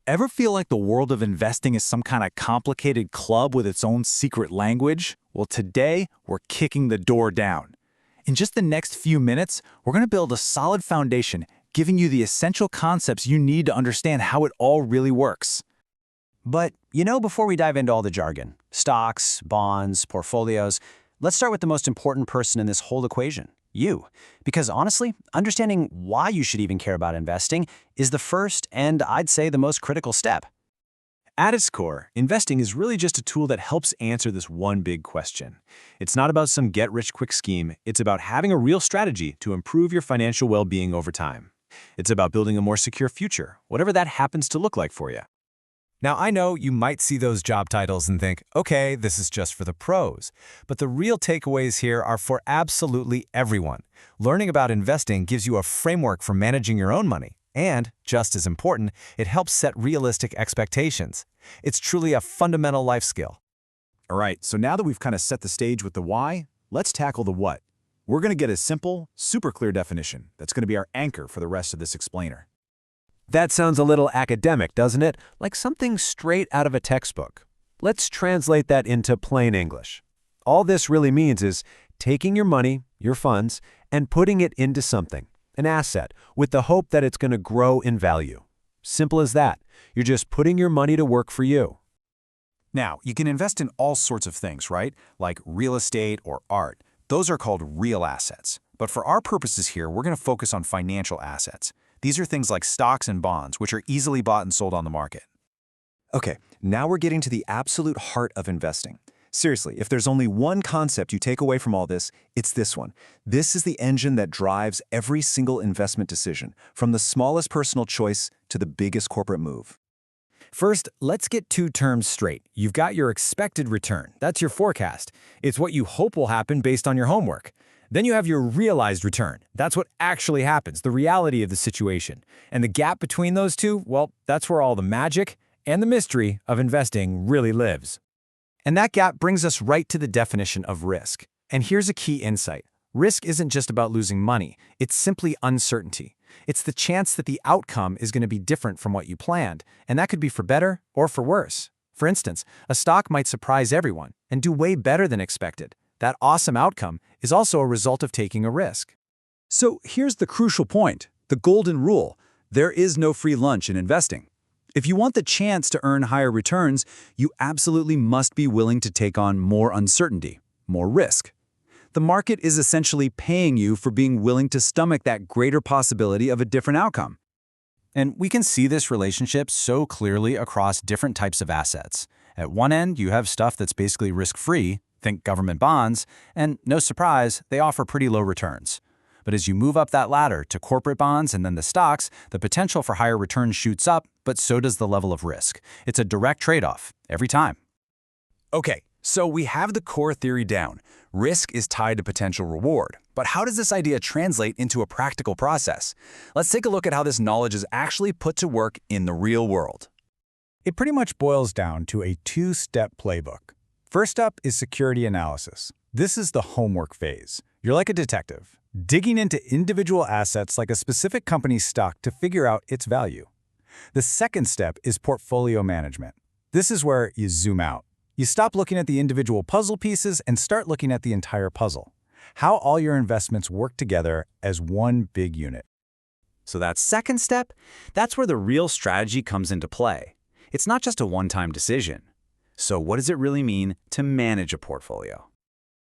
Ever feel like the world of investing is some kind of complicated club with its own secret language? Well, today, we're kicking the door down. In just the next few minutes, we're going to build a solid foundation, giving you the essential concepts you need to understand how it all really works. But, before we dive into all the jargon, stocks, bonds, portfolios, let's start with the most important person in this whole equation, you. Because honestly, understanding why you should even care about investing is the first and I'd say the most critical step. At its core, investing is really just a tool that helps answer this one big question. It's not about some get-rich-quick scheme, it's about having a real strategy to improve your financial well-being over time. It's about building a more secure future, whatever that happens to look like for you. Now, I know you might see those job titles and think, okay, this is just for the pros. But the real takeaways here are for absolutely everyone. Learning about investing gives you a framework for managing your own money. And, just as important, it helps set realistic expectations. It's truly a fundamental life skill. All right, so now that we've kind of set the stage with the why, let's tackle the what. We're going to get a simple, super clear definition that's going to be our anchor for the rest of this explainer. That sounds a little academic, doesn't it? Like something straight out of a textbook. Let's translate that into plain English. All this really means is taking your money, your funds, and putting it into something, an asset, with the hope that it's going to grow in value. Simple as that. You're just putting your money to work for you. Now, you can invest in all sorts of things, right? Like real estate or art. Those are called real assets. But for our purposes here, we're going to focus on financial assets. These are things like stocks and bonds, which are easily bought and sold on the market. Okay, now we're getting to the absolute heart of investing. Seriously, if there's only one concept you take away from all this, it's this one. This is the engine that drives every single investment decision, from the smallest personal choice to the biggest corporate move. First, let's get two terms straight. You've got your expected return. That's your forecast. It's what you hope will happen based on your homework. Then you have your realized return. That's what actually happens, the reality of the situation. And the gap between those two, well, that's where all the magic and the mystery of investing really lives. And that gap brings us right to the definition of risk. And here's a key insight. Risk isn't just about losing money. It's simply uncertainty. It's the chance that the outcome is going to be different from what you planned, and that could be for better or for worse. For instance, a stock might surprise everyone and do way better than expected. That awesome outcome is also a result of taking a risk. So here's the crucial point, the golden rule. There is no free lunch in investing. If you want the chance to earn higher returns, you absolutely must be willing to take on more uncertainty, more risk. The market is essentially paying you for being willing to stomach that greater possibility of a different outcome. And we can see this relationship so clearly across different types of assets. At one end, you have stuff that's basically risk-free, think government bonds, and no surprise, they offer pretty low returns. But as you move up that ladder to corporate bonds and then the stocks, the potential for higher returns shoots up, but so does the level of risk. It's a direct trade-off, every time. Okay, so we have the core theory down. Risk is tied to potential reward. But how does this idea translate into a practical process? Let's take a look at how this knowledge is actually put to work in the real world. It pretty much boils down to a two-step playbook. First up is security analysis. This is the homework phase. You're like a detective, digging into individual assets like a specific company's stock to figure out its value. The second step is portfolio management. This is where you zoom out. You stop looking at the individual puzzle pieces and start looking at the entire puzzle. How all your investments work together as one big unit. So that second step, that's where the real strategy comes into play. It's not just a one-time decision. So what does it really mean to manage a portfolio?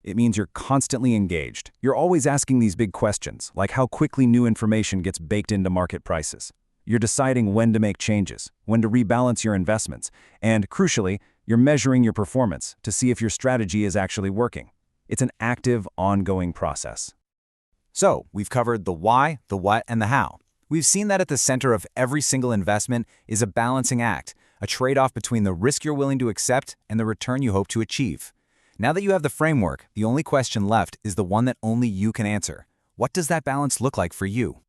It means you're constantly engaged. You're always asking these big questions, like how quickly new information gets baked into market prices. You're deciding when to make changes, when to rebalance your investments, and, crucially, you're measuring your performance to see if your strategy is actually working. It's an active, ongoing process. So, we've covered the why, the what, and the how. We've seen that at the center of every single investment is a balancing act, a trade-off between the risk you're willing to accept and the return you hope to achieve. Now that you have the framework, the only question left is the one that only you can answer. What does that balance look like for you?